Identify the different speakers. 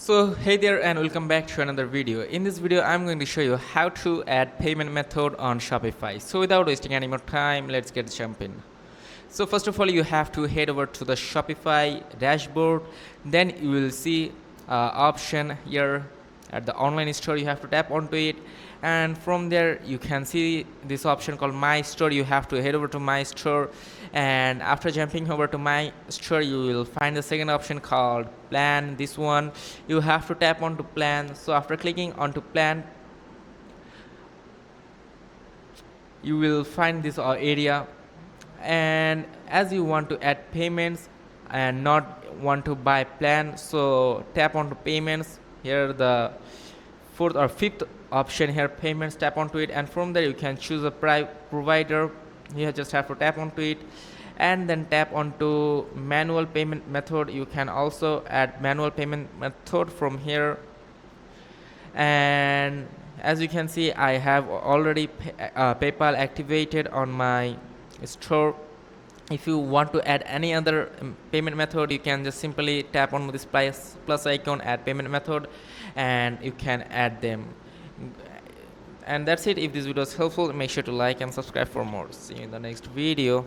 Speaker 1: So hey there and welcome back to another video. In this video I'm going to show you how to add payment method on Shopify. So without wasting any more time, let's get jumping. So first of all, you have to head over to the Shopify dashboard. Then you will see option here at the online store. You have to tap onto it, and from there you can see this option called My Store. You have to head over to My Store, and after jumping over to My Store, you will find the second option called Plan. This one you have to tap onto Plan. So after clicking onto Plan, you will find this area, and as you want to add payments and not want to buy plan, so tap onto payments. Here the fourth or fifth option here, payments, tap onto it, and from there you can choose a provider. You just have to tap onto it and then tap onto manual payment method. You can also add manual payment method from here, and as you can see I have already PayPal activated on my store. If you want to add any other payment method, you can just simply tap on this plus icon, add payment method, and you can add them. And that's it. If this video is helpful, make sure to like and subscribe for more. See you in the next video.